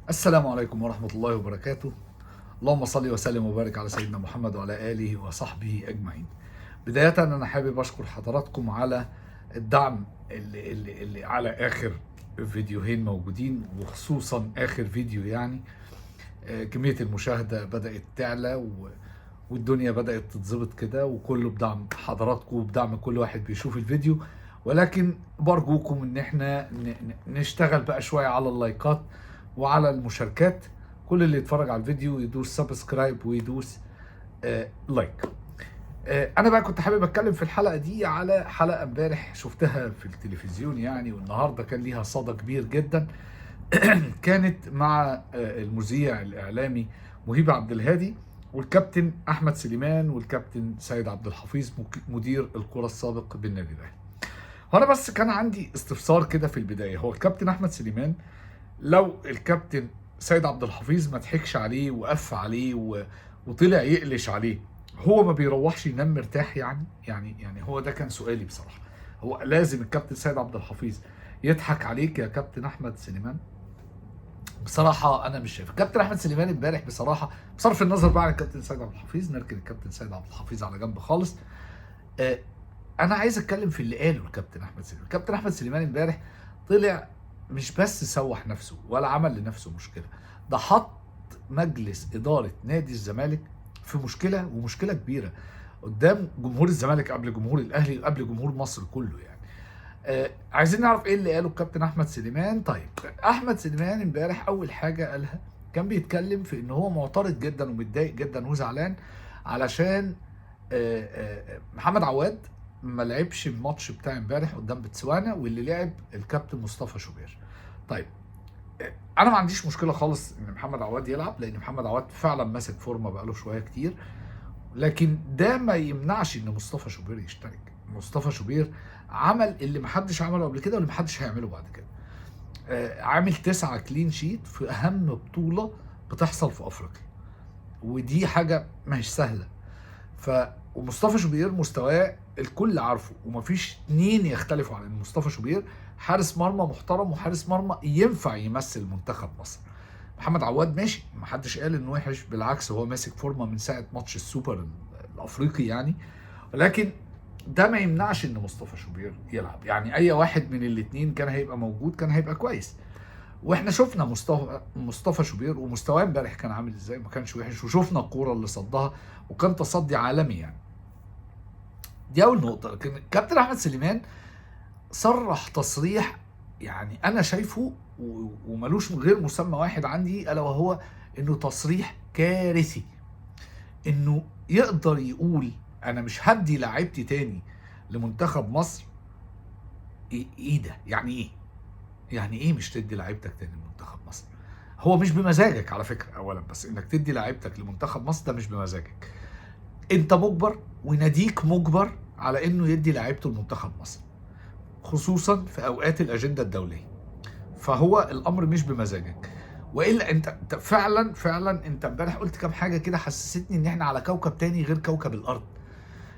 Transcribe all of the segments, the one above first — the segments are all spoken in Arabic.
السلام عليكم ورحمة الله وبركاته. اللهم صل وسلم وبارك على سيدنا محمد وعلى آله وصحبه أجمعين. بداية أنا حابب أشكر حضراتكم على الدعم اللي على آخر فيديوهين موجودين، وخصوصا آخر فيديو يعني كمية المشاهدة بدأت تعلى والدنيا بدأت تتظبط كده، وكله بدعم حضراتكم وبدعم كل واحد بيشوف الفيديو. ولكن برجوكم ان احنا نشتغل بقى شوية على اللايكات وعلى المشاركات. كل اللي يتفرج على الفيديو يدوس سبسكرايب ويدوس لايك. انا بقى كنت حابب اتكلم في الحلقة دي على حلقة امبارح شفتها في التلفزيون يعني، والنهاردة كان ليها صدى كبير جدا. كانت مع المذيع الاعلامي مهيب عبد الهادي والكابتن احمد سليمان والكابتن سيد عبد الحفيظ مدير الكرة السابق بالنادي الاهلي. هو انا بس كان عندي استفسار كده في البدايه، هو الكابتن احمد سليمان لو الكابتن سيد عبد الحفيظ ما ضحكش عليه وقف عليه وطلع يقلش عليه، هو ما بيروحش ينام مرتاح يعني هو ده كان سؤالي بصراحه. هو لازم الكابتن سيد عبد الحفيظ يضحك عليك يا كابتن احمد سليمان؟ بصراحه انا مش شايف الكابتن احمد سليمان امبارح بصراحه، بصرف النظر بقى عن الكابتن سيد عبد الحفيظ، نركن الكابتن سيد عبد الحفيظ على جنب خالص. آه، انا عايز اتكلم في اللي قاله الكابتن احمد سليمان. الكابتن احمد سليمان امبارح طلع مش بس سوح نفسه ولا عمل لنفسه مشكله، ده حط مجلس اداره نادي الزمالك في مشكله، ومشكله كبيره قدام جمهور الزمالك قبل جمهور الاهلي قبل جمهور مصر كله يعني. عايزين نعرف ايه اللي قاله الكابتن احمد سليمان. طيب، احمد سليمان امبارح اول حاجه قالها كان بيتكلم في ان هو معترض جدا ومتضايق جدا وزعلان علشان محمد عواد ما لعبش الماتش بتاع امبارح قدام بتسوانا، واللي لعب الكابتن مصطفى شوبير. طيب، انا ما عنديش مشكله خالص ان محمد عواد يلعب، لان محمد عواد فعلا ماسك فورمه بقاله شويه كتير، لكن ده ما يمنعش ان مصطفى شوبير يشترك. مصطفى شوبير عمل اللي محدش عمله قبل كده واللي محدش هيعمله بعد كده. عامل 9 كلين شيت في اهم بطوله بتحصل في افريقيا، ودي حاجه مش سهله. ومصطفى شوبير مستواه الكل عارفه، ومفيش اتنين يختلفوا على ان مصطفى شوبير حارس مرمى محترم وحارس مرمى ينفع يمثل منتخب مصر. محمد عواد ماشي، محدش قال انه وحش، بالعكس هو ماسك فورمه من ساعه ماتش السوبر الافريقي يعني. ولكن ده ما يمنعش ان مصطفى شوبير يلعب، يعني اي واحد من الاتنين كان هيبقى موجود كان هيبقى كويس. واحنا شفنا مصطفى شوبير ومستواه امبارح كان عامل ازاي، ما كانش وحش، وشفنا الكوره اللي صدها وكان تصدي عالمي يعني. دي اول نقطه. لكن كابتن احمد سليمان صرح تصريح يعني انا شايفه وملوش غير مسمى واحد عندي، الا وهو انه تصريح كارثي. انه يقدر يقول انا مش هدي لعيبتي تاني لمنتخب مصر. إيه ده؟ يعني ايه؟ يعني ايه مش تدي لعيبتك تاني لمنتخب مصر؟ هو مش بمزاجك على فكره، اولا بس انك تدي لعيبتك لمنتخب مصر ده مش بمزاجك، انت مجبر وناديك مجبر على انه يدي لعيبته لمنتخب مصر، خصوصا في اوقات الاجنده الدوليه. فهو الامر مش بمزاجك، والا انت فعلا انت امبارح قلت كام حاجه كده حسستني ان احنا على كوكب تاني غير كوكب الارض.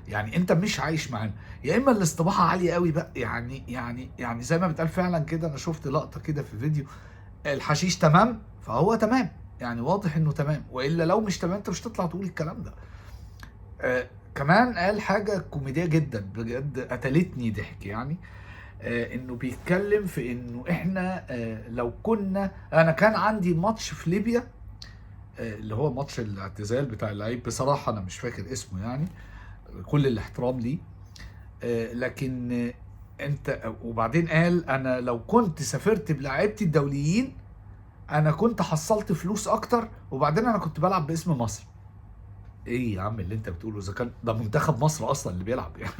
يعني انت مش عايش معانا، يا اما الاستباحه عاليه قوي بقى يعني زي ما بيتقال فعلا كده. انا شفت لقطه كده في فيديو، الحشيش تمام فهو تمام، يعني واضح انه تمام، والا لو مش تمام انت مش تطلع تقول الكلام ده. كمان قال حاجه كوميديه جدا بجد قتلتني ضحك يعني. انه بيتكلم في انه احنا لو كنا، انا كان عندي ماتش في ليبيا اللي هو ماتش الاعتزال بتاع اللعيب، بصراحه انا مش فاكر اسمه يعني، كل الاحترام ليه. لكن انت وبعدين قال انا لو كنت سافرت بلاعيبتي الدوليين انا كنت حصلت فلوس اكتر، وبعدين انا كنت بلعب باسم مصر. ايه يا عم اللي انت بتقوله؟ اذا كان ده منتخب مصر اصلا اللي بيلعب يعني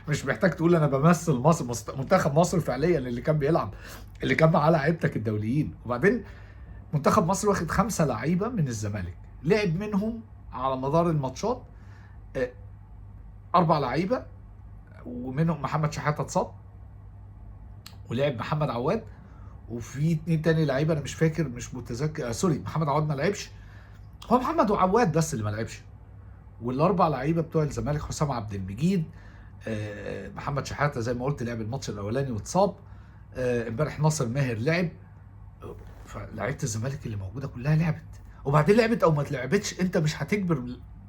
مش محتاج تقول انا بمثل مصر. منتخب مصر فعليا اللي كان بيلعب، اللي كان معاه لعيبتك الدوليين. وبعدين منتخب مصر واخد 5 لعيبه من الزمالك، لعب منهم على مدار الماتشات 4 لعيبه، ومنهم محمد شحاته اتصاب ولعب محمد عواد، وفي 2 تاني لعيبه انا مش فاكر مش متذكر. سوري، محمد عواد ما لعبش، هو محمد وعواد بس اللي ما لعبش. والاربع لعيبه بتوع الزمالك حسام عبد المجيد، محمد شحاته زي ما قلت لعب الماتش الاولاني واتصاب، امبارح ناصر ماهر لعب. فلعيبه الزمالك اللي موجوده كلها لعبت، وبعدين لعبت او ما لعبتش، انت مش هتجبر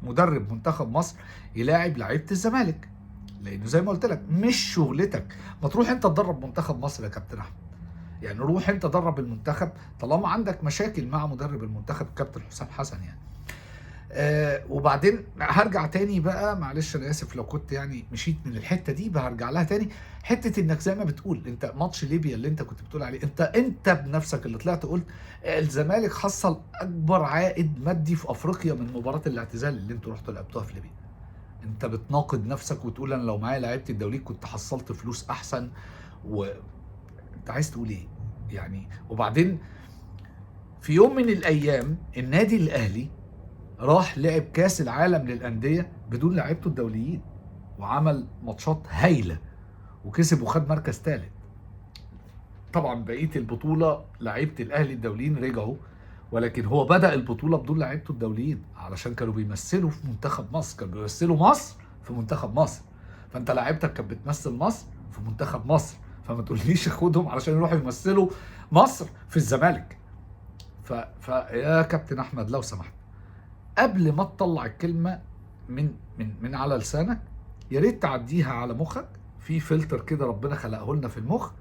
مدرب منتخب مصر يلاعب لعيبه الزمالك، لانه زي ما قلت لك مش شغلتك. ما تروح انت تدرب منتخب مصر يا كابتن احمد، يعني روح انت درب المنتخب طالما عندك مشاكل مع مدرب المنتخب كابتن حسام حسن يعني. وبعدين هرجع تاني بقى، معلش انا اسف لو كنت يعني مشيت من الحته دي، هرجع لها تاني. حته انك زي ما بتقول انت ماتش ليبيا اللي انت كنت بتقول عليه، انت بنفسك اللي طلعت قلت الزمالك حصل اكبر عائد مادي في افريقيا من مباراه الاعتزال اللي انتوا رحتوا لعبتوها في ليبيا. انت بتناقض نفسك وتقول انا لو معايا لعيبه الدوليك كنت حصلت فلوس احسن، وانت عايز تقول ايه يعني؟ وبعدين في يوم من الايام النادي الاهلي راح لعب كاس العالم للانديه بدون لعيبته الدوليين، وعمل ماتشات هايله وكسب وخد مركز ثالث. طبعا بقيه البطوله لعيبه الاهلي الدوليين رجعوا، ولكن هو بدأ البطوله بدون لعيبته الدوليين علشان كانوا بيمثلوا في منتخب مصر، كانوا بيمثلوا مصر في منتخب مصر. فانت لعيبتك كانت بتمثل مصر في منتخب مصر، فما تقوليش خدهم علشان يروحوا يمثلوا مصر في الزمالك. فيا كابتن احمد لو سمحت، قبل ما تطلع الكلمه من على لسانك، يا ريت تعديها على مخك في فلتر كده ربنا خلقه لنا في المخ،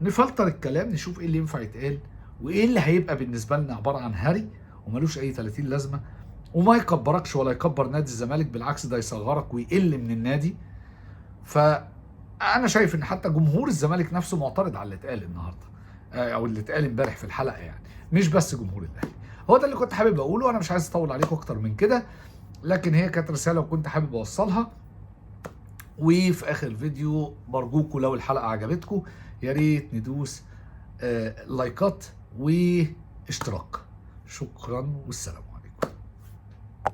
نفلتر الكلام نشوف ايه اللي ينفع يتقال وايه اللي هيبقى بالنسبه لنا عباره عن هري وملوش اي 30 لازمه، وما يكبركش ولا يكبر نادي الزمالك، بالعكس ده يصغرك ويقل من النادي. فانا شايف ان حتى جمهور الزمالك نفسه معترض على اللي اتقال النهارده او اللي اتقال امبارح في الحلقه، يعني مش بس جمهور الاهلي. هو ده اللي كنت حابب اقوله، انا مش عايز اطول عليكم اكتر من كده، لكن هي كانت رساله وكنت حابب اوصلها. وفي اخر الفيديو برجوكم لو الحلقه عجبتكم يا ريت ندوس لايكات واشتراك. شكرا والسلام عليكم.